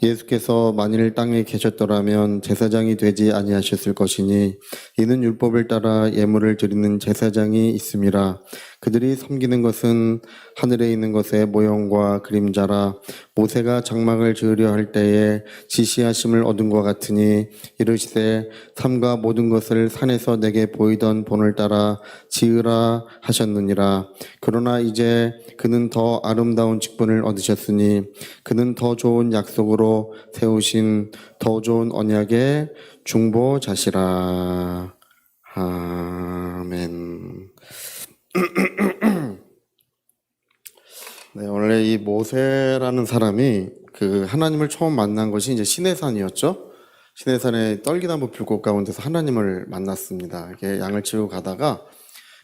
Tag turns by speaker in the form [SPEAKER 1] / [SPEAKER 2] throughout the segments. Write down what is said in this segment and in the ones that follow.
[SPEAKER 1] 예수께서 만일 땅에 계셨더라면 제사장이 되지 아니하셨을 것이니 이는 율법을 따라 예물을 드리는 제사장이 있음이라. 그들이 섬기는 것은 하늘에 있는 것의 모형과 그림자라. 모세가 장막을 지으려 할 때에 지시하심을 얻은 것 같으니 이르시되 삼가 모든 것을 산에서 내게 보이던 본을 따라 지으라 하셨느니라. 그러나 이제 그는 더 아름다운 직분을 얻으셨으니 그는 더 좋은 약속으로 세우신 더 좋은 언약의 중보자시라. 아멘. 네, 원래 이 모세라는 사람이 그 하나님을 처음 만난 것이 이제 시내산이었죠. 시내산의 떨기나무 불꽃 가운데서 하나님을 만났습니다. 이렇게 양을 치고 가다가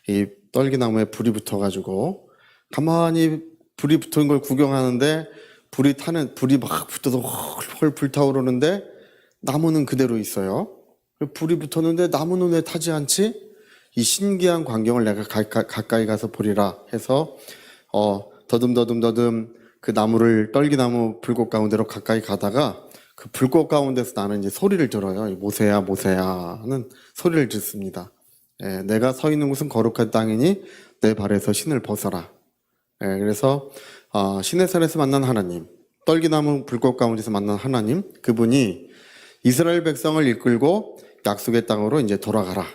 [SPEAKER 1] 이 떨기나무에 불이 붙어가지고 가만히 불이 붙은 걸 구경하는데 불이 막 붙어서 헐 불타오르는데 나무는 그대로 있어요. 불이 붙었는데 나무는 왜 타지 않지? 이 신기한 광경을 내가 가까이 가서 보리라 해서 더듬 그 나무를 떨기나무 불꽃 가운데로 가까이 가다가 그 불꽃 가운데서 나는 이제 소리를 들어요. 모세야 모세야 하는 소리를 듣습니다. 내가 서 있는 곳은 거룩한 땅이니 내 발에서 신을 벗어라. 그래서 시내산에서 만난 하나님, 떨기나무 불꽃 가운데서 만난 하나님, 그분이 이스라엘 백성을 이끌고 약속의 땅으로 이제 돌아가라.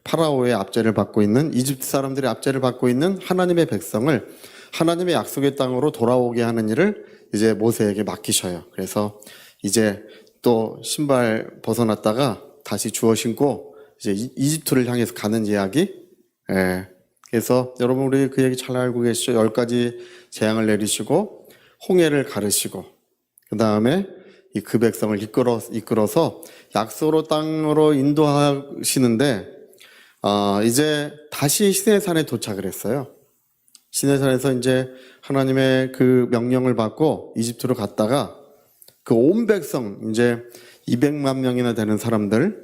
[SPEAKER 1] 파라오의 압제를 받고 있는, 이집트 사람들의 압제를 받고 있는 하나님의 백성을 하나님의 약속의 땅으로 돌아오게 하는 일을 이제 모세에게 맡기셔요. 그래서 이제 또 신발 벗어났다가 다시 주워 신고 이제 이집트를 향해서 가는 이야기. 그래서 여러분 우리 그 얘기 잘 알고 계시죠? 10가지 재앙을 내리시고 홍해를 가르시고 그 다음에 그 백성을 이끌어서 약속의 땅으로 인도하시는데 이제 다시 시내산에 도착을 했어요. 시내산에서 이제 하나님의 그 명령을 받고 이집트로 갔다가 그 온 백성 이제 200만 명이나 되는 사람들,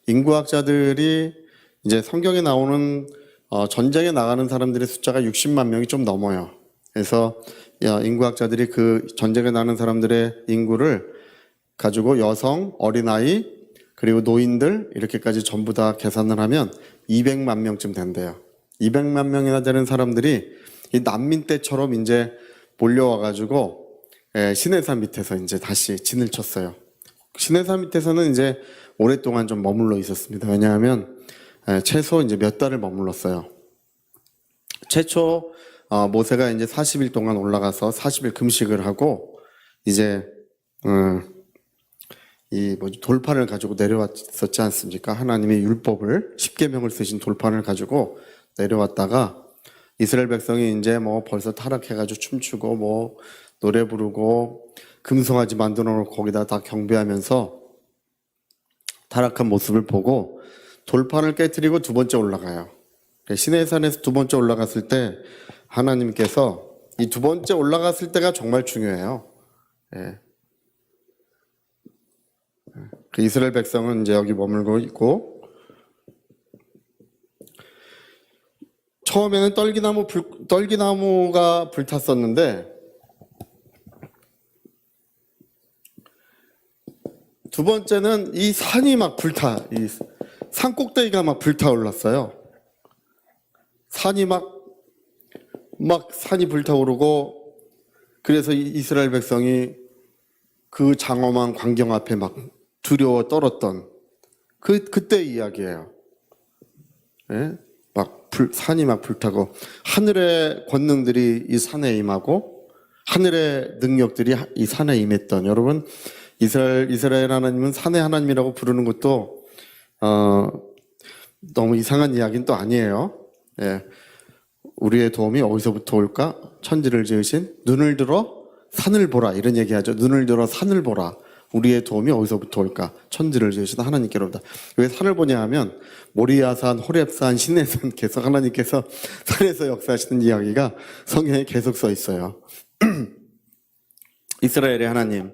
[SPEAKER 1] 인구학자들이 이제 성경에 나오는 전쟁에 나가는 사람들의 숫자가 60만 명이 좀 넘어요. 그래서 인구학자들이 그 전쟁에 나가는 사람들의 인구를 가지고 여성, 어린아이, 그리고 노인들 이렇게까지 전부 다 계산을 하면 200만 명쯤 된대요. 200만 명이나 되는 사람들이 이 난민 때처럼 이제 몰려와가지고 시내산 밑에서 이제 다시 진을 쳤어요. 시내산 밑에서는 이제 오랫동안 좀 머물러 있었습니다. 왜냐하면 최소 이제 몇 달을 머물렀어요. 최초 모세가 이제 40일 동안 올라가서 40일 금식을 하고 이제 돌판을 가지고 내려왔었지 않습니까? 하나님의 율법을 10계명을 쓰신 돌판을 가지고 내려왔다가 이스라엘 백성이 이제 뭐 벌써 타락해가지고 춤추고 뭐 노래 부르고 금송아지 만들어 놓고 거기다 다 경배하면서 타락한 모습을 보고 돌판을 깨트리고 두 번째 올라가요. 시내산에서 두 번째 올라갔을 때 하나님께서 이 두 번째 올라갔을 때가 정말 중요해요. 그 이스라엘 백성은 이제 여기 머물고 있고 처음에는 떨기나무가 불탔었는데 두 번째는 이 산이 막 이 산 꼭대기가 막 불타올랐어요. 산이 산이 불타오르고 그래서 이스라엘 백성이 그 장엄한 광경 앞에 막 두려워 떨었던 그때 이야기예요. 산이 막 불타고 하늘의 권능들이 이 산에 임하고 하늘의 능력들이 이 산에 임했던 여러분 이스라엘 하나님은 산의 하나님이라고 부르는 것도 너무 이상한 이야기는 또 아니에요. 우리의 도움이 어디서부터 올까? 천지를 지으신 눈을 들어 산을 보라 이런 얘기하죠. 눈을 들어 산을 보라. 우리의 도움이 어디서부터 올까? 천지를 지으신 하나님께로다. 왜 산을 보냐 하면 모리아산, 호렙산, 시내산 계속 하나님께서 산에서 역사하시는 이야기가 성경에 계속 써 있어요. 이스라엘의 하나님.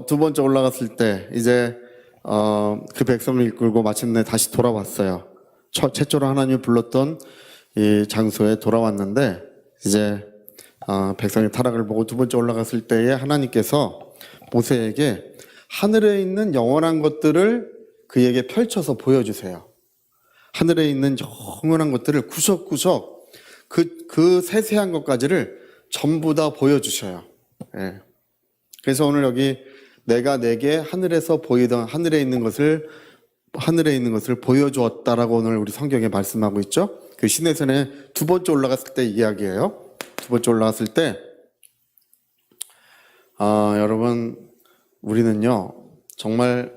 [SPEAKER 1] 두 번째 올라갔을 때 이제 그 백성을 이끌고 마침내 다시 돌아왔어요. 최초로 하나님이 불렀던 이 장소에 돌아왔는데 이제 백성의 타락을 보고 두 번째 올라갔을 때에 하나님께서 모세에게 하늘에 있는 영원한 것들을 그에게 펼쳐서 보여주세요. 하늘에 있는 영원한 것들을 구석구석 그 세세한 것까지를 전부 다 보여주셔요. 예. 그래서 오늘 여기 내가 내게 하늘에서 보이던 하늘에 있는 것을 보여주었다라고 오늘 우리 성경에 말씀하고 있죠. 그 시내산에 두 번째 올라갔을 때 이야기예요. 두 번째 올라갔을 때 여러분 우리는요 정말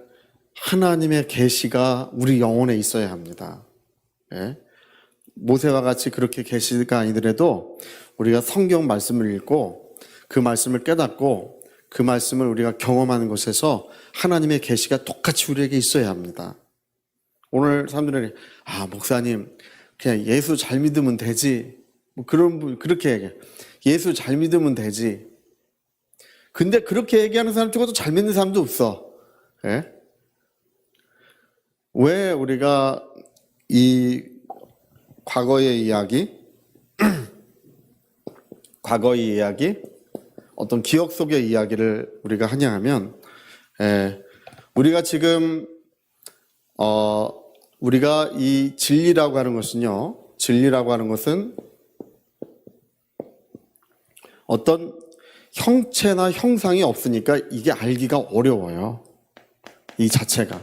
[SPEAKER 1] 하나님의 계시가 우리 영혼에 있어야 합니다. 예? 모세와 같이 그렇게 계시가 아니더라도 우리가 성경 말씀을 읽고 그 말씀을 깨닫고 그 말씀을 우리가 경험하는 곳에서 하나님의 계시가 똑같이 우리에게 있어야 합니다. 오늘 사람들은 목사님 그냥 예수 잘 믿으면 되지 뭐 그렇게 얘기해. 예수 잘 믿으면 되지. 근데 그렇게 얘기하는 사람 중에도 잘 믿는 사람도 없어. 예? 왜 우리가 이 과거의 이야기 어떤 기억 속의 이야기를 우리가 하냐 하면 우리가 지금 우리가 이 진리라고 하는 것은 어떤 형체나 형상이 없으니까 이게 알기가 어려워요. 이 자체가.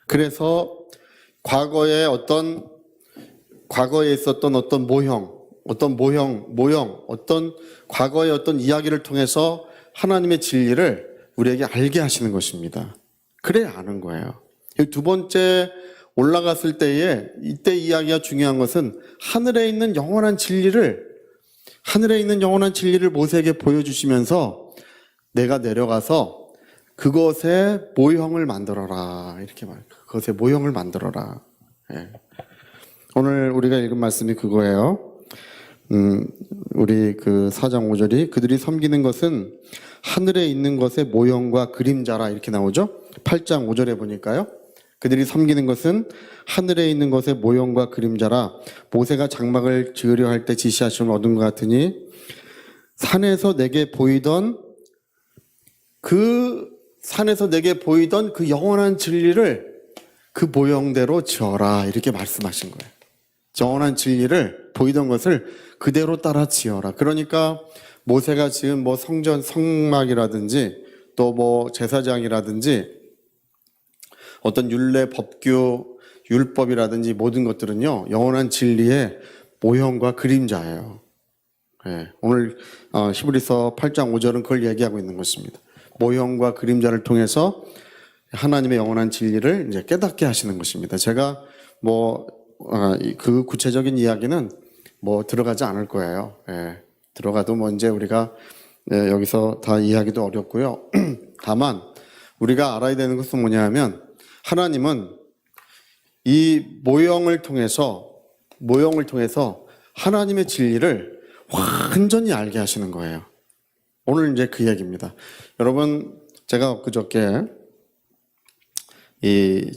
[SPEAKER 1] 그래서 과거에 있었던 어떤 과거의 어떤 이야기를 통해서 하나님의 진리를 우리에게 알게 하시는 것입니다. 그래야 아는 거예요. 두 번째 올라갔을 때에 이때 이야기가 중요한 것은 하늘에 있는 영원한 진리를 모세에게 보여주시면서 내가 내려가서 그것의 모형을 만들어라 이렇게 말해요. 그것의 모형을 만들어라. 예. 오늘 우리가 읽은 말씀이 그거예요. 우리 그 4장 5절이 그들이 섬기는 것은 하늘에 있는 것의 모형과 그림자라 이렇게 나오죠. 8장 5절에 보니까요. 그들이 섬기는 것은 하늘에 있는 것의 모형과 그림자라 모세가 장막을 지으려 할 때 지시하심을 얻은 것 같으니 산에서 내게 보이던 그 영원한 진리를 그 모형대로 지어라 이렇게 말씀하신 거예요. 영원한 진리를 보이던 것을 그대로 따라 지어라. 그러니까 모세가 지은 뭐 성막이라든지 또 뭐 제사장이라든지 어떤 율례, 법규, 율법이라든지 모든 것들은요 영원한 진리의 모형과 그림자예요. 예, 오늘 히브리서 8장 5절은 그걸 얘기하고 있는 것입니다. 모형과 그림자를 통해서 하나님의 영원한 진리를 이제 깨닫게 하시는 것입니다. 제가 그 구체적인 이야기는 들어가지 않을 거예요. 예, 들어가도 이제 우리가 여기서 다 이해하기도 어렵고요. 다만 우리가 알아야 되는 것은 뭐냐 하면 하나님은 이 모형을 통해서 하나님의 진리를 완전히 알게 하시는 거예요. 오늘 이제 그 얘기입니다. 여러분, 제가 그저께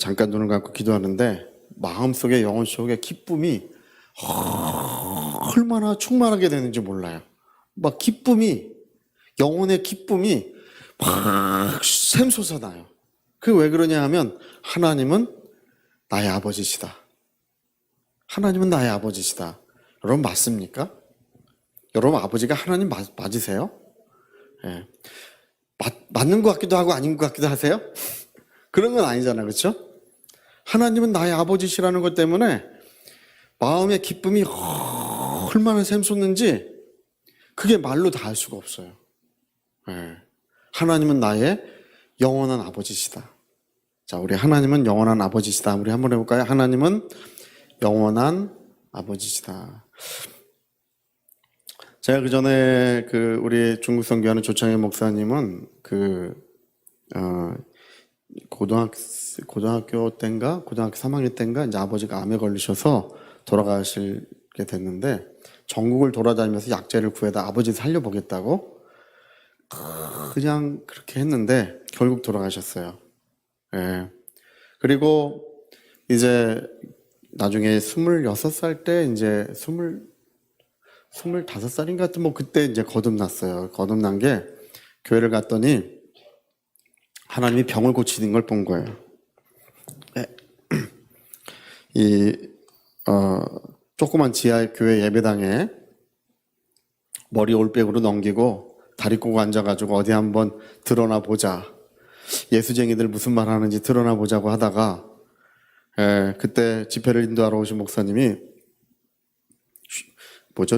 [SPEAKER 1] 잠깐 눈을 감고 기도하는데 마음속에 영혼 속에 기쁨이 얼마나 충만하게 되는지 몰라요. 영혼의 기쁨이 막 샘솟아나요. 그게 왜 그러냐 하면 하나님은 나의 아버지시다. 여러분 맞습니까? 여러분 아버지가 하나님 맞으세요? 예. 맞는 것 같기도 하고 아닌 것 같기도 하세요? 그런 건 아니잖아요. 그렇죠? 하나님은 나의 아버지시라는 것 때문에 마음의 기쁨이 얼마나 샘솟는지 그게 말로 다 할 수가 없어요. 예. 하나님은 나의 영원한 아버지시다. 자, 우리 하나님은 영원한 아버지시다. 우리 한번 해볼까요? 하나님은 영원한 아버지시다. 제가 그 전에 우리 중국 선교하는 조창희 목사님은 고등학교 때인가 고등학교 3학년 때인가 이제 아버지가 암에 걸리셔서 돌아가시게 됐는데 전국을 돌아다니면서 약재를 구해다 아버지 살려보겠다고 그냥 그렇게 했는데 결국 돌아가셨어요. 예. 그리고 이제 나중에 26살 때 이제 25살인가 하여튼 뭐 그때 이제 거듭났어요. 거듭난 게 교회를 갔더니 하나님이 병을 고치는 걸 본 거예요. 조그만 지하 교회 예배당에 머리 올백으로 넘기고 다리 꼬고 앉아가지고 어디 한번 드러나 보자. 예수쟁이들 무슨 말 하는지 드러나 보자고 하다가 그때 집회를 인도하러 오신 목사님이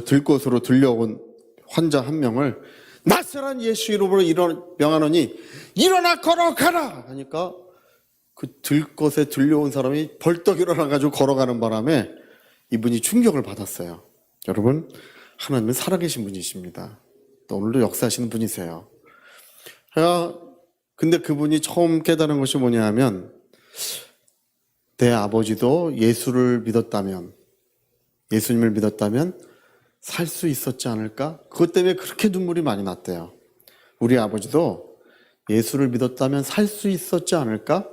[SPEAKER 1] 들것으로 들려온 환자 한 명을 나사렛 예수 이름으로 명하노니 일어나 걸어가라 하니까 그 들것에 들려온 사람이 벌떡 일어나가지고 걸어가는 바람에 이분이 충격을 받았어요. 여러분, 하나님은 살아계신 분이십니다. 또 오늘도 역사하시는 분이세요. 근데 그분이 처음 깨달은 것이 뭐냐 하면 내 아버지도 예수님을 믿었다면 살 수 있었지 않을까? 그것 때문에 그렇게 눈물이 많이 났대요. 우리 아버지도 예수를 믿었다면 살 수 있었지 않을까?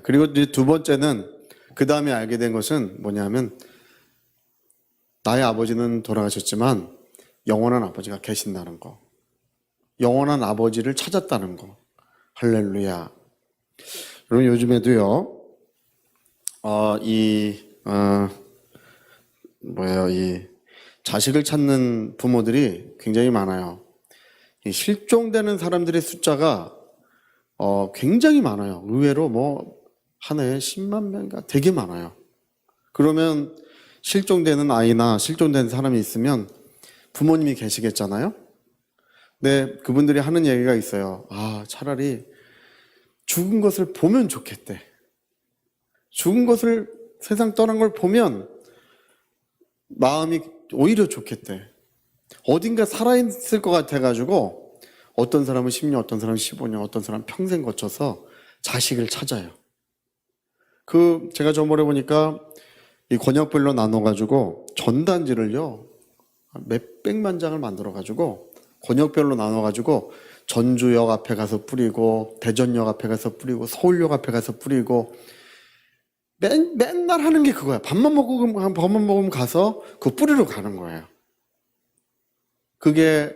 [SPEAKER 1] 그리고 이제 두 번째는 그 다음에 알게 된 것은 뭐냐면 나의 아버지는 돌아가셨지만 영원한 아버지가 계신다는 거. 영원한 아버지를 찾았다는 거. 할렐루야. 여러분 요즘에도요. 이 자식을 찾는 부모들이 굉장히 많아요. 이 실종되는 사람들의 숫자가 굉장히 많아요. 의외로 뭐 한 해에 10만 명인가 되게 많아요. 그러면 실종되는 아이나 실종된 사람이 있으면 부모님이 계시겠잖아요. 근데 그분들이 하는 얘기가 있어요. 차라리 죽은 것을 보면 좋겠대. 죽은 것을 세상 떠난 걸 보면 마음이 오히려 좋겠대. 어딘가 살아있을 것 같아가지고 어떤 사람은 10년, 어떤 사람은 15년, 어떤 사람은 평생 거쳐서 자식을 찾아요. 제가 저번에 보니까 이 권역별로 나눠가지고 전단지를요, 몇백만 장을 만들어가지고 권역별로 나눠가지고 전주역 앞에 가서 뿌리고, 대전역 앞에 가서 뿌리고, 서울역 앞에 가서 뿌리고, 맨날 하는 게 그거야. 밥만 먹으면 가서 그 뿌리러 가는 거예요. 그게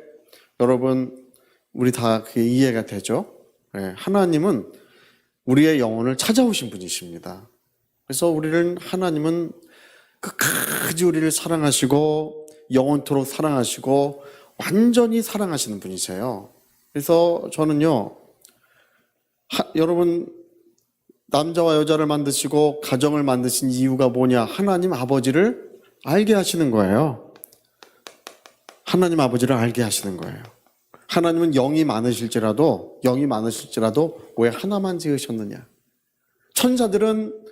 [SPEAKER 1] 여러분 우리 다 그게 이해가 되죠? 하나님은 우리의 영혼을 찾아오신 분이십니다. 그래서 하나님은 끝까지 우리를 사랑하시고 영원토록 사랑하시고 완전히 사랑하시는 분이세요. 그래서 저는요, 여러분 남자와 여자를 만드시고 가정을 만드신 이유가 뭐냐? 하나님 아버지를 알게 하시는 거예요. 하나님 아버지를 알게 하시는 거예요. 하나님은 영이 많으실지라도 왜 하나만 지으셨느냐? 천사들은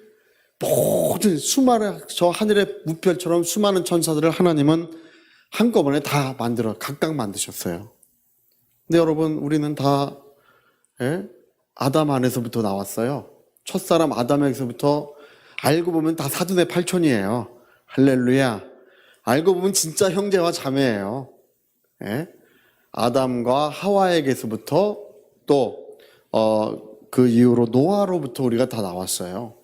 [SPEAKER 1] 모든 수많은 저 하늘의 무별처럼 수많은 천사들을 하나님은 한꺼번에 다 각각 만드셨어요. 근데 여러분 우리는 다 아담 안에서부터 나왔어요. 첫사람 아담에게서부터 알고 보면 다 사돈의 팔촌이에요. 할렐루야. 알고 보면 진짜 형제와 자매예요. 아담과 하와에게서부터 또 그 이후로 노아로부터 우리가 다 나왔어요.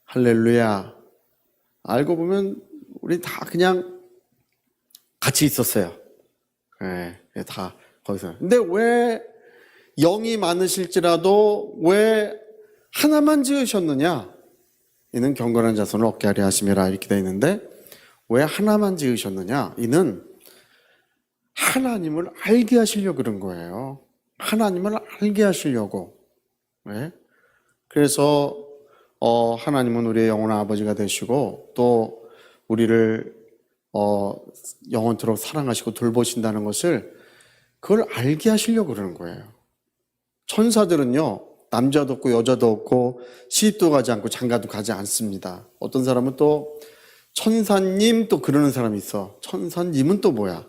[SPEAKER 1] 할렐루야. 알고 보면 우리 다 그냥 같이 있었어요. 다 거기서. 근데 왜 영이 많으실지라도 왜 하나만 지으셨느냐? 이는 경건한 자손을 얻게 하려 하심이라 이렇게 되어 있는데 왜 하나만 지으셨느냐? 이는 하나님을 알게 하시려고 그런 거예요. 하나님을 알게 하시려고. 그래서 하나님은 우리의 영원한 아버지가 되시고 또 우리를 영원토록 사랑하시고 돌보신다는 것을 그걸 알게 하시려고 그러는 거예요. 천사들은요, 남자도 없고 여자도 없고 시집도 가지 않고 장가도 가지 않습니다. 어떤 사람은 또 천사님 또 그러는 사람이 있어. 천사님은 또 뭐야?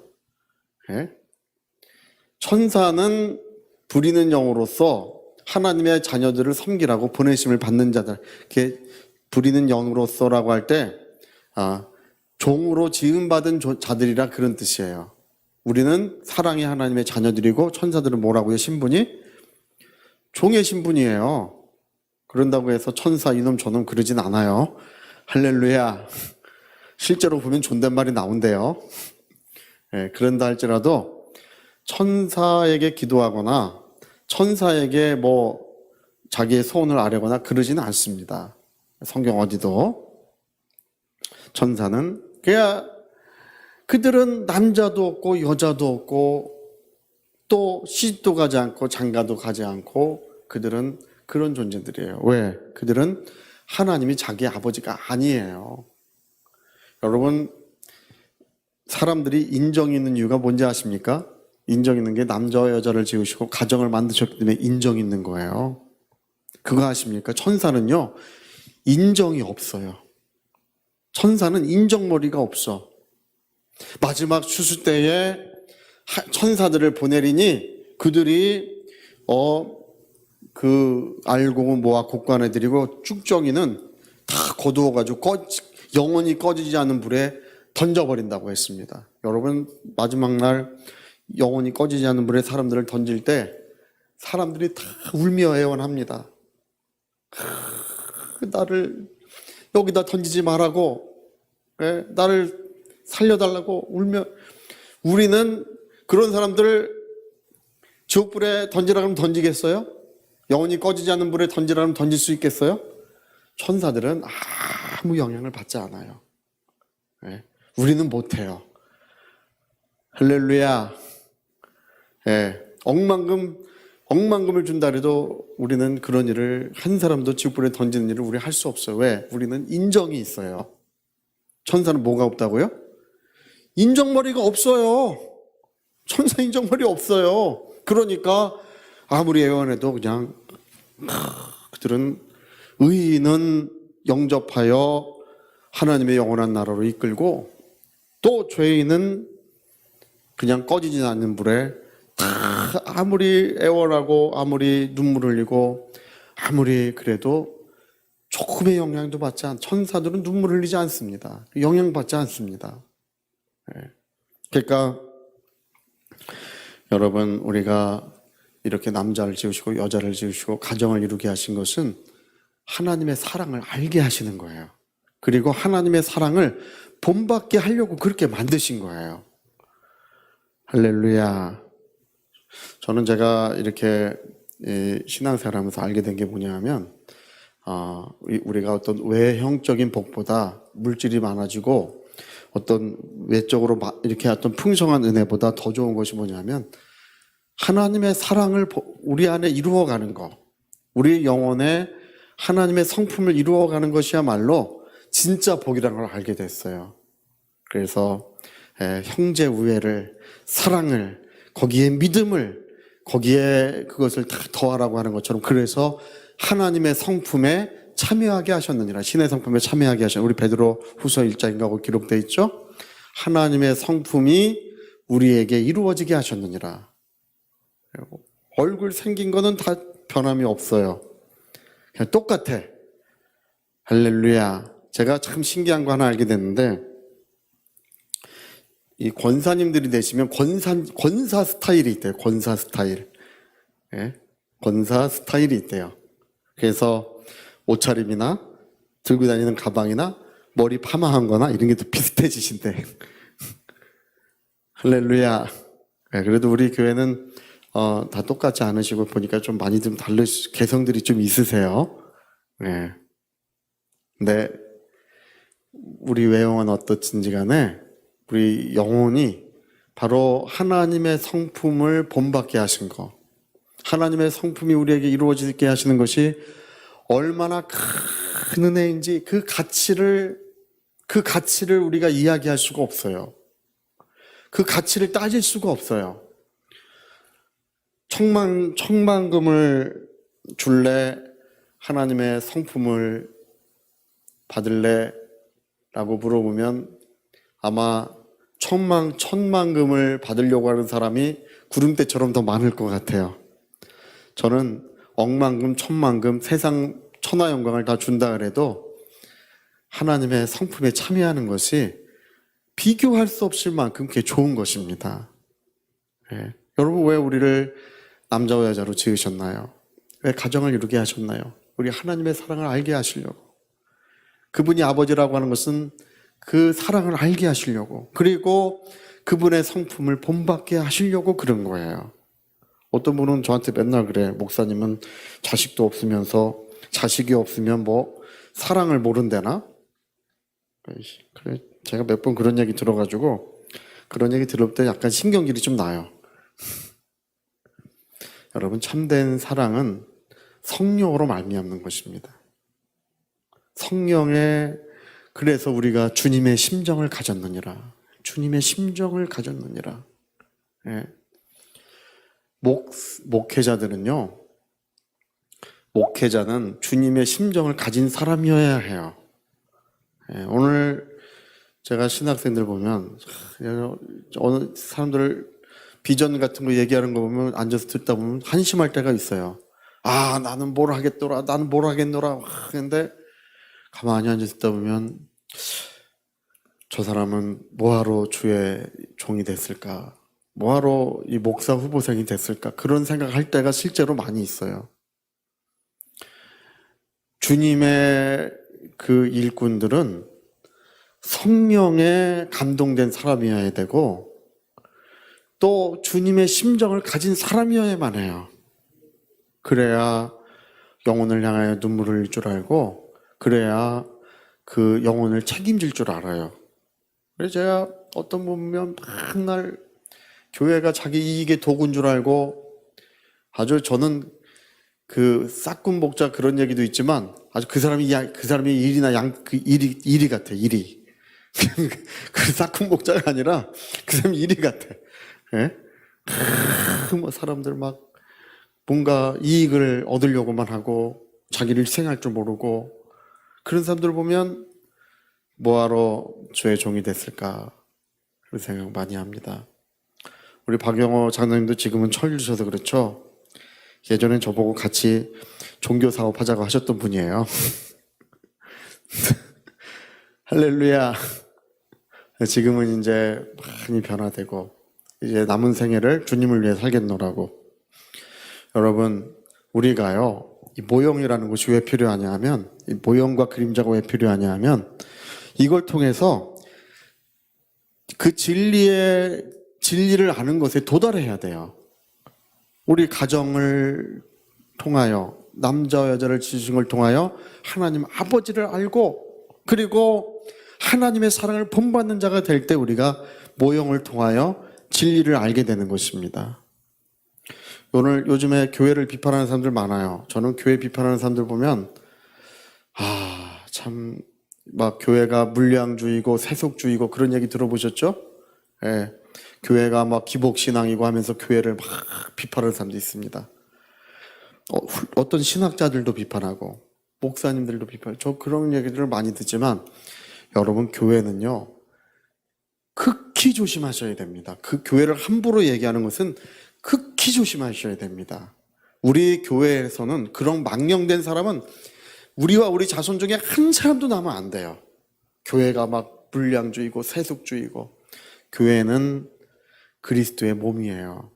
[SPEAKER 1] 천사는 부리는 영으로서 하나님의 자녀들을 섬기라고 보내심을 받는 자들, 이렇게 부리는 영으로서라고 할 때 종으로 지음받은 자들이라 그런 뜻이에요. 우리는 사랑의 하나님의 자녀들이고 천사들은 뭐라고요? 신분이? 종의 신분이에요. 그런다고 해서 천사 이놈 저놈 그러진 않아요. 할렐루야. 실제로 보면 존댓말이 나온대요. 예, 그런다 할지라도 천사에게 기도하거나 천사에게 뭐 자기의 소원을 아뢰거나 그러지는 않습니다. 성경 어디도. 천사는 그냥 그들은 남자도 없고 여자도 없고 또 시집도 가지 않고 장가도 가지 않고 그들은 그런 존재들이에요. 왜? 그들은 하나님이 자기 아버지가 아니에요. 여러분, 사람들이 인정 있는 이유가 뭔지 아십니까? 인정 있는 게 남자와 여자를 지으시고 가정을 만드셨기 때문에 인정 있는 거예요. 그거 아십니까? 천사는요, 인정이 없어요. 천사는 인정머리가 없어. 마지막 추수 때에 천사들을 보내리니 그들이 그 알곡은 모아 곡간에 들이고 쭉정이는 다 거두어가지고 영원히 꺼지지 않는 불에 던져버린다고 했습니다. 여러분, 마지막 날 영원히 꺼지지 않는 불에 사람들을 던질 때 사람들이 다 울며 애원합니다. 나를 여기다 던지지 말라고, 나를 살려달라고 울며. 우리는 그런 사람들을 지옥불에 던지라 그러면 던지겠어요? 영원히 꺼지지 않는 불에 던지라 그러면 던질 수 있겠어요? 천사들은 아무 영향을 받지 않아요. 우리는 못해요. 할렐루야. 억만금을 준다 해도 우리는 그런 일을, 한 사람도 지옥불에 던지는 일을 우리 할 수 없어요. 왜? 우리는 인정이 있어요. 천사는 뭐가 없다고요? 인정머리가 없어요. 천사 인정머리 없어요. 그러니까 아무리 애원해도 그냥 그들은 의인은 영접하여 하나님의 영원한 나라로 이끌고 또 죄인은 그냥 꺼지지 않는 불에 다 아무리 애원하고 아무리 눈물 흘리고 아무리 그래도 조금의 영향도 받지 않. 천사들은 눈물 흘리지 않습니다. 영향받지 않습니다. 그러니까 여러분, 우리가 이렇게 남자를 지으시고 여자를 지으시고 가정을 이루게 하신 것은 하나님의 사랑을 알게 하시는 거예요. 그리고 하나님의 사랑을 본받게 하려고 그렇게 만드신 거예요. 할렐루야. 저는 제가 이렇게 신앙생활하면서 알게 된 게 뭐냐면, 우리가 어떤 외형적인 복보다 물질이 많아지고 어떤 외적으로 이렇게 어떤 풍성한 은혜보다 더 좋은 것이 뭐냐면 하나님의 사랑을 우리 안에 이루어가는 것, 우리 영혼에 하나님의 성품을 이루어가는 것이야말로 진짜 복이라는 걸 알게 됐어요. 그래서 형제 우애를, 사랑을, 거기에 믿음을, 거기에 그것을 다 더하라고 하는 것처럼, 그래서 하나님의 성품에 참여하게 하셨느니라. 신의 성품에 참여하게 하셨느니라. 우리 베드로 후서 1장인가 거 기록되어 있죠. 하나님의 성품이 우리에게 이루어지게 하셨느니라. 얼굴 생긴 거는 다 변함이 없어요. 그냥 똑같아. 할렐루야. 제가 참 신기한 거 하나 알게 됐는데, 이 권사님들이 되시면 권사 스타일이 있대요. 권사 스타일. 권사 스타일이 있대요. 그래서 옷차림이나 들고 다니는 가방이나 머리 파마한 거나 이런 게 또 비슷해지신대. 할렐루야. 그래도 우리 교회는 다 똑같지 않으시고 보니까 좀 많이 좀 개성들이 좀 있으세요. 근데 우리 외형은 어떻든지 간에 우리 영혼이 바로 하나님의 성품을 본받게 하신 것, 하나님의 성품이 우리에게 이루어지게 하시는 것이 얼마나 큰 은혜인지 그 가치를 우리가 이야기할 수가 없어요. 그 가치를 따질 수가 없어요. 천만금을 줄래? 하나님의 성품을 받을래? 라고 물어보면 아마 천만금을 받으려고 하는 사람이 구름대처럼 더 많을 것 같아요. 저는 억만금, 천만금, 세상 천하 영광을 다 준다 그래도 하나님의 성품에 참여하는 것이 비교할 수 없을 만큼 그게 좋은 것입니다. 여러분, 왜 우리를 남자와 여자로 지으셨나요? 왜 가정을 이루게 하셨나요? 우리 하나님의 사랑을 알게 하시려고. 그분이 아버지라고 하는 것은 그 사랑을 알게 하시려고, 그리고 그분의 성품을 본받게 하시려고 그런 거예요. 어떤 분은 저한테 맨날 그래. 목사님은 자식도 없으면서 자식이 없으면 뭐 사랑을 모른대나? 그래, 제가 몇 번 그런 얘기 들어가지고 그런 얘기 들을 때 약간 신경질이 좀 나요. 여러분, 참된 사랑은 성령으로 말미암는 것입니다. 성령의, 그래서 우리가 주님의 심정을 가졌느니라. 주님의 심정을 가졌느니라. 예. 목회자들은요, 목회자는 주님의 심정을 가진 사람이어야 해요. 예. 오늘 제가 신학생들 보면, 어느 사람들 비전 같은 거 얘기하는 거 보면 앉아서 듣다 보면 한심할 때가 있어요. 아, 나는 뭘 하겠더라, 나는 뭘 하겠노라. 근데 가만히 앉아 듣다 보면 저 사람은 뭐하러 주의 종이 됐을까? 뭐하러 이 목사 후보생이 됐을까? 그런 생각할 때가 실제로 많이 있어요. 주님의 그 일꾼들은 성령에 감동된 사람이어야 되고 또 주님의 심정을 가진 사람이어야만 해요. 그래야 영혼을 향하여 눈물을 흘릴 줄 알고, 그래야 그 영혼을 책임질 줄 알아요. 그래서 제가 어떤 분 보면 맨날 교회가 자기 이익의 도구인 줄 알고, 아주 저는 그 싹군복자 그런 얘기도 있지만 아주 그 사람이 일이나 그 일이 같아. 일이. 그 싹군복자가 아니라 그 사람이 일이 같아. 예? 뭐 사람들 막 뭔가 이익을 얻으려고만 하고 자기를 희생할 줄 모르고, 그런 사람들 보면 뭐하러 주의 종이 됐을까 그런 생각 많이 합니다. 우리 박영호 장로님도 지금은 철주셔서 그렇죠. 예전엔 저보고 같이 종교 사업하자고 하셨던 분이에요. 할렐루야. 지금은 이제 많이 변화되고 이제 남은 생애를 주님을 위해 살겠노라고. 여러분, 우리가요, 이 모형이라는 것이 왜 필요하냐 하면, 이 모형과 그림자가 왜 필요하냐 하면, 이걸 통해서 그 진리를 아는 것에 도달해야 돼요. 우리 가정을 통하여, 남자와 여자를 지으신 걸 통하여 하나님 아버지를 알고, 그리고 하나님의 사랑을 본받는 자가 될 때 우리가 모형을 통하여 진리를 알게 되는 것입니다. 오늘 요즘에 교회를 비판하는 사람들 많아요. 저는 교회 비판하는 사람들 보면 참 막 교회가 물량주의고 세속주의고 그런 얘기 들어보셨죠? 예. 교회가 막 기복신앙이고 하면서 교회를 막 비판하는 사람도 있습니다. 어떤 신학자들도 비판하고 목사님들도 비판하고, 저 그런 얘기들을 많이 듣지만 여러분, 교회는요 극히 조심하셔야 됩니다. 그 교회를 함부로 얘기하는 것은 극히 조심하셔야 됩니다. 우리 교회에서는 그런 망령된 사람은 우리와 우리 자손 중에 한 사람도 나면 안 돼요. 교회가 막 불량주의고 세속주의고, 교회는 그리스도의 몸이에요.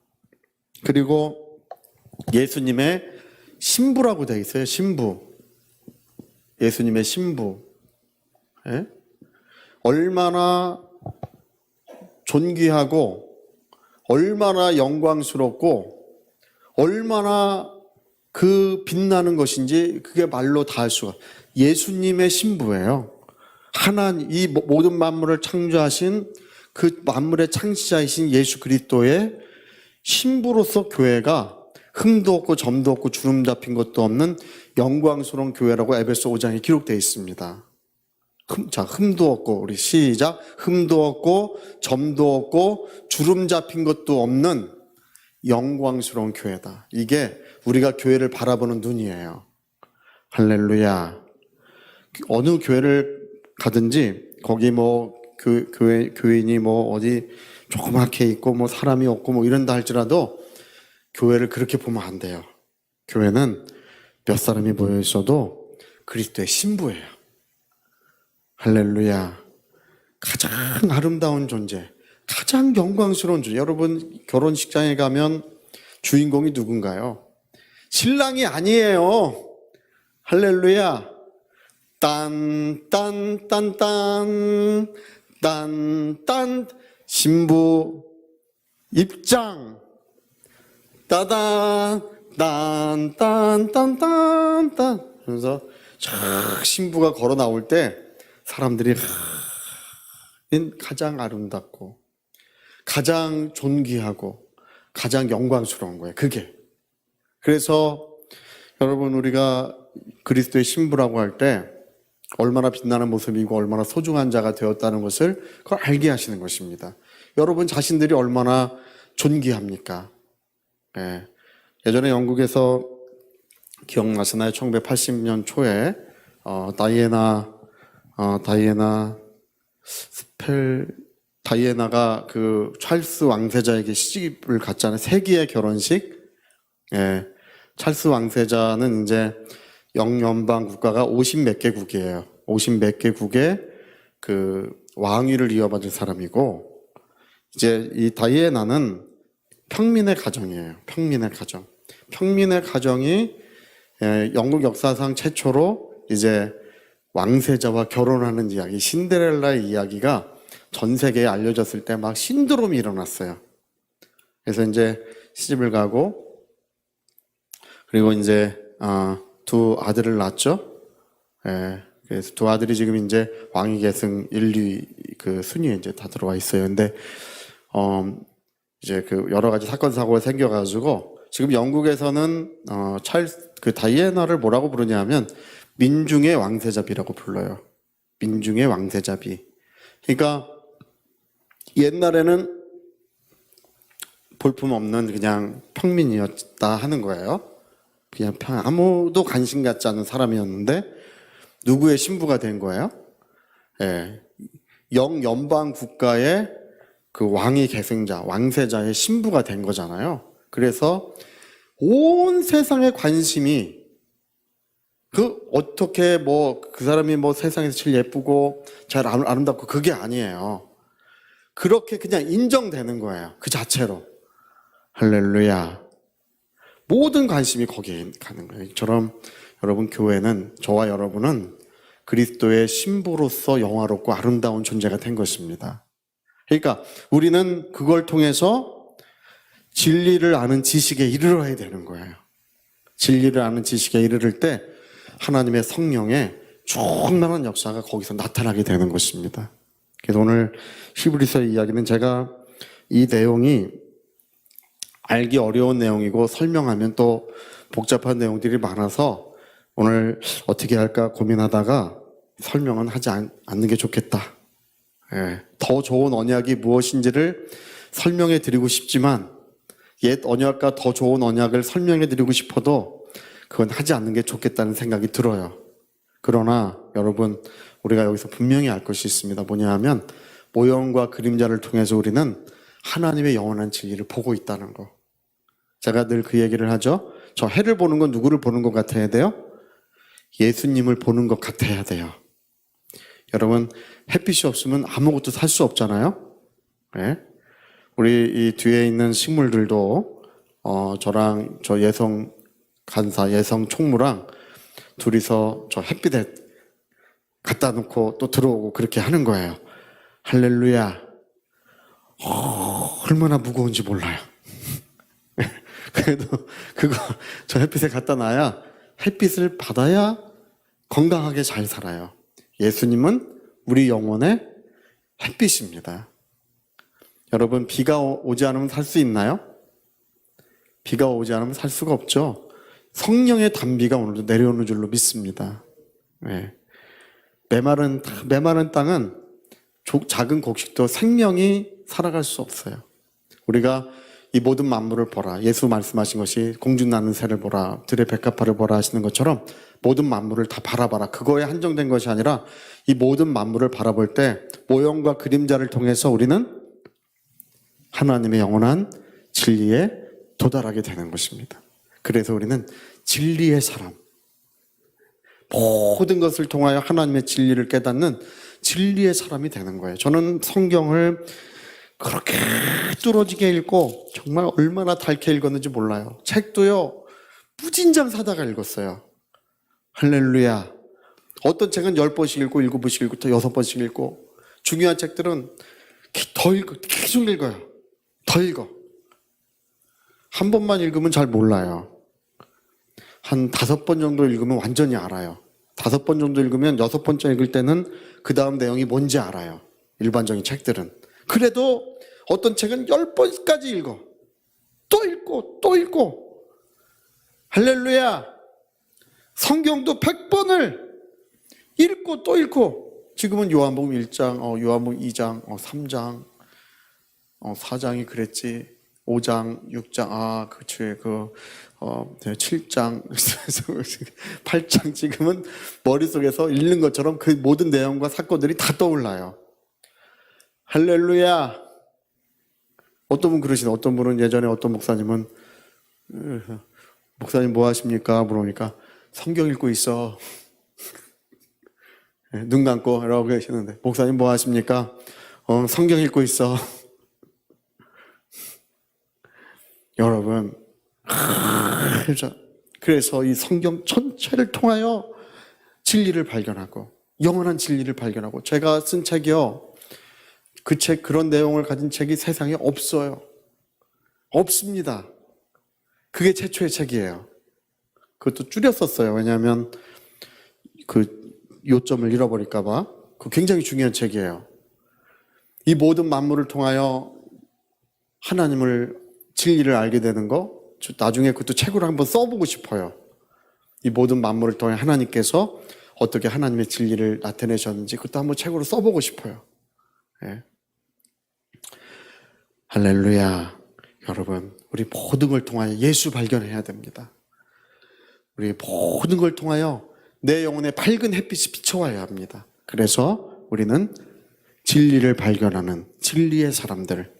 [SPEAKER 1] 그리고 예수님의 신부라고 되어 있어요. 신부. 예수님의 신부. 예? 얼마나 존귀하고 얼마나 영광스럽고 얼마나 그 빛나는 것인지 그게 말로 다 할 수가. 예수님의 신부예요. 하나님, 이 모든 만물을 창조하신 그 만물의 창시자이신 예수 그리스도의 신부로서 교회가 흠도 없고 점도 없고 주름 잡힌 것도 없는 영광스러운 교회라고 에베소 5장에 기록되어 있습니다. 자, 흠도 없고, 우리 시작. 흠도 없고 점도 없고 주름 잡힌 것도 없는 영광스러운 교회다. 이게 우리가 교회를 바라보는 눈이에요. 할렐루야. 어느 교회를 가든지 거기 뭐 교인이 뭐 어디 조그맣게 있고 뭐 사람이 없고 뭐 이런다 할지라도 교회를 그렇게 보면 안 돼요. 교회는 몇 사람이 모여 있어도 그리스도의 신부예요. 할렐루야. 가장 아름다운 존재, 가장 영광스러운 존재. 여러분, 결혼식장에 가면 주인공이 누군가요? 신랑이 아니에요. 할렐루야. 딴딴딴딴 딴딴 신부 입장 따단 딴딴딴딴딴 그러면서 쫙 신부가 걸어 나올 때 사람들이 가장 아름답고 가장 존귀하고 가장 영광스러운 거예요. 그게. 그래서 여러분 우리가 그리스도의 신부라고 할 때 얼마나 빛나는 모습이고 얼마나 소중한 자가 되었다는 것을 그걸 알게 하시는 것입니다. 여러분 자신들이 얼마나 존귀합니까? 예. 예전에 영국에서 기억나시나요? 1980년 초에 다이애나가 그 찰스 왕세자에게 시집을 갔잖아요. 세기의 결혼식. 예. 찰스 왕세자는 이제 영연방 국가가 50 몇 개국이에요. 50 몇 개국의 그 왕위를 이어받은 사람이고, 이제 이 다이애나는 평민의 가정이에요. 평민의 가정. 평민의 가정이 영국 역사상 최초로 이제 왕세자와 결혼하는 이야기, 신데렐라의 이야기가 전 세계에 알려졌을 때 막 신드롬이 일어났어요. 그래서 이제 시집을 가고, 그리고 이제 두 아들을 낳았죠. 예, 그래서 두 아들이 지금 이제 왕위 계승 1, 2 그 순위에 이제 다 들어와 있어요. 근데 이제 그 여러 가지 사건 사고가 생겨가지고 지금 영국에서는 그 다이애나를 뭐라고 부르냐면 민중의 왕세자비라고 불러요. 민중의 왕세자비. 그러니까 옛날에는 볼품없는 그냥 평민이었다 하는 거예요. 그냥 아무도 관심 갖지 않는 사람이었는데 누구의 신부가 된 거예요? 예. 영연방 국가의 그 왕위 계승자, 왕세자의 신부가 된 거잖아요. 그래서 온 세상의 관심이 어떻게 그 사람이 세상에서 제일 예쁘고 잘 아름답고 그게 아니에요. 그렇게 그냥 인정되는 거예요. 그 자체로. 할렐루야. 모든 관심이 거기에 가는 거예요. 이처럼 여러분 교회는, 저와 여러분은 그리스도의 신부로서 영화롭고 아름다운 존재가 된 것입니다. 그러니까 우리는 그걸 통해서 진리를 아는 지식에 이르러야 되는 거예요. 진리를 아는 지식에 이르를 때 하나님의 성령의 충만한 역사가 거기서 나타나게 되는 것입니다. 그래서 오늘 히브리서의 이야기는 제가 이 내용이 알기 어려운 내용이고 설명하면 또 복잡한 내용들이 많아서 오늘 어떻게 할까 고민하다가 설명은 하지 않는 게 좋겠다. 예, 더 좋은 언약이 무엇인지를 설명해 드리고 싶지만 옛 언약과 더 좋은 언약을 설명해 드리고 싶어도 그건 하지 않는 게 좋겠다는 생각이 들어요. 그러나 여러분 우리가 여기서 분명히 알 것이 있습니다. 뭐냐 하면 모형과 그림자를 통해서 우리는 하나님의 영원한 진리를 보고 있다는 거. 제가 늘 그 얘기를 하죠. 저 해를 보는 건 누구를 보는 것 같아야 돼요? 예수님을 보는 것 같아야 돼요. 여러분 햇빛이 없으면 아무것도 살 수 없잖아요. 네? 우리 이 뒤에 있는 식물들도 저랑 저 예성 간사, 예성 총무랑 둘이서 저 햇빛에 갖다 놓고 또 들어오고 그렇게 하는 거예요. 할렐루야. 얼마나 무거운지 몰라요. 그래도 그거 저 햇빛에 갖다 놔야 햇빛을 받아야 건강하게 잘 살아요. 예수님은 우리 영혼의 햇빛입니다. 여러분 비가 오지 않으면 살 수 있나요? 비가 오지 않으면 살 수가 없죠. 성령의 단비가 오늘도 내려오는 줄로 믿습니다. 네. 메마른 땅은 작은 곡식도 생명이 살아갈 수 없어요. 우리가 이 모든 만물을 보라. 예수 말씀하신 것이 공중 나는 새를 보라. 들의 백합화를 보라 하시는 것처럼 모든 만물을 다 바라봐라. 그거에 한정된 것이 아니라 이 모든 만물을 바라볼 때 모형과 그림자를 통해서 우리는 하나님의 영원한 진리에 도달하게 되는 것입니다. 그래서 우리는 진리의 사람, 모든 것을 통하여 하나님의 진리를 깨닫는 진리의 사람이 되는 거예요. 저는 성경을 그렇게 뚫어지게 읽고 정말 얼마나 닳게 읽었는지 몰라요. 책도요 무진장 사다가 읽었어요. 할렐루야. 어떤 책은 10번씩 읽고 7번씩 읽고 또 6번씩 읽고 중요한 책들은 더 읽고 계속 읽어요. 더 읽어. 한 번만 읽으면 잘 몰라요. 한 5번 정도 읽으면 완전히 알아요. 5번 정도 읽으면 6번째 읽을 때는 그 다음 내용이 뭔지 알아요. 일반적인 책들은. 그래도 어떤 책은 10번까지 읽어. 또 읽고 또 읽고. 할렐루야. 성경도 100번을 읽고 또 읽고. 지금은 요한복음 1장, 요한복음 2장, 3장, 4장이 그랬지. 5장, 6장, 그치, 7장, 8장 지금은 머릿속에서 읽는 것처럼 그 모든 내용과 사건들이 다 떠올라요. 할렐루야. 어떤 분 그러시네. 어떤 분은 예전에 어떤 목사님은 목사님 뭐 하십니까? 물어보니까 성경 읽고 있어. 눈 감고 라고 계시는데 목사님 뭐 하십니까? 성경 읽고 있어. 여러분, 그래서 이 성경 전체를 통하여 진리를 발견하고 영원한 진리를 발견하고 제가 쓴 책이요. 그 책, 그런 내용을 가진 책이 세상에 없어요. 없습니다. 그게 최초의 책이에요. 그것도 줄였었어요. 왜냐하면 그 요점을 잃어버릴까봐. 그 굉장히 중요한 책이에요. 이 모든 만물을 통하여 하나님을 진리를 알게 되는 거 나중에 그것도 책으로 한번 써보고 싶어요. 이 모든 만물을 통해 하나님께서 어떻게 하나님의 진리를 나타내셨는지 그것도 한번 책으로 써보고 싶어요. 예. 할렐루야. 여러분, 우리 모든 걸 통하여 예수 발견해야 됩니다. 우리 모든 걸 통하여 내 영혼에 밝은 햇빛이 비춰와야 합니다. 그래서 우리는 진리를 발견하는 진리의 사람들.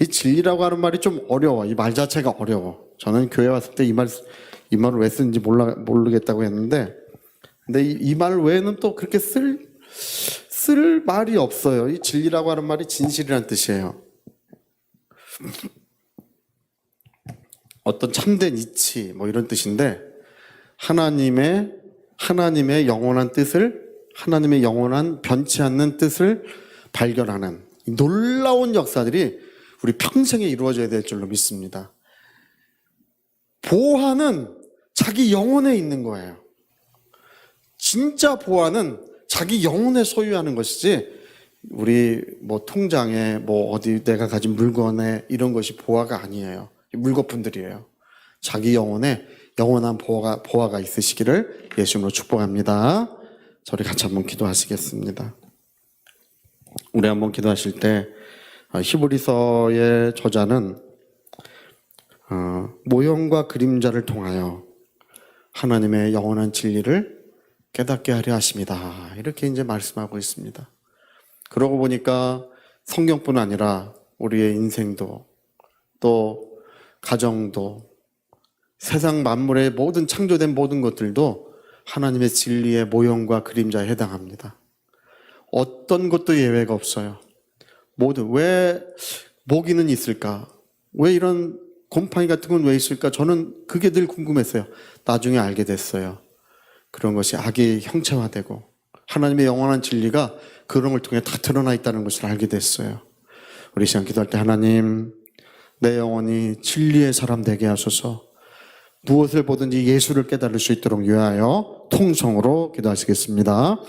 [SPEAKER 1] 이 진리라고 하는 말이 좀 어려워. 이 말 자체가 어려워. 저는 교회 왔을 때 이 말을 왜 쓰는지 모르겠다고 했는데, 근데 이 말 외에는 또 그렇게 쓸 말이 없어요. 이 진리라고 하는 말이 진실이라는 뜻이에요. 어떤 참된 이치, 뭐 이런 뜻인데, 하나님의 영원한 뜻을, 하나님의 영원한 변치 않는 뜻을 발견하는 놀라운 역사들이 우리 평생에 이루어져야 될 줄로 믿습니다. 보화는 자기 영혼에 있는 거예요. 진짜 보화는 자기 영혼에 소유하는 것이지 우리 뭐 통장에 뭐 어디 내가 가진 물건에 이런 것이 보화가 아니에요. 물거품들이에요. 자기 영혼에 영원한 보화가 있으시기를 예수님으로 축복합니다. 저희 같이 한번 기도하시겠습니다. 우리 한번 기도하실 때 히브리서의 저자는 모형과 그림자를 통하여 하나님의 영원한 진리를 깨닫게 하려 하십니다. 이렇게 이제 말씀하고 있습니다. 그러고 보니까 성경뿐 아니라 우리의 인생도 또 가정도 세상 만물의 모든 창조된 모든 것들도 하나님의 진리의 모형과 그림자에 해당합니다. 어떤 것도 예외가 없어요. 모든 왜 모기는 있을까? 왜 이런 곰팡이 같은 건 왜 있을까? 저는 그게 늘 궁금했어요. 나중에 알게 됐어요. 그런 것이 악의 형체화되고 하나님의 영원한 진리가 그런 걸 통해 다 드러나 있다는 것을 알게 됐어요. 우리 시간 기도할 때 하나님, 내 영혼이 진리의 사람 되게 하소서. 무엇을 보든지 예수를 깨달을 수 있도록 위하여 통성으로 기도하시겠습니다.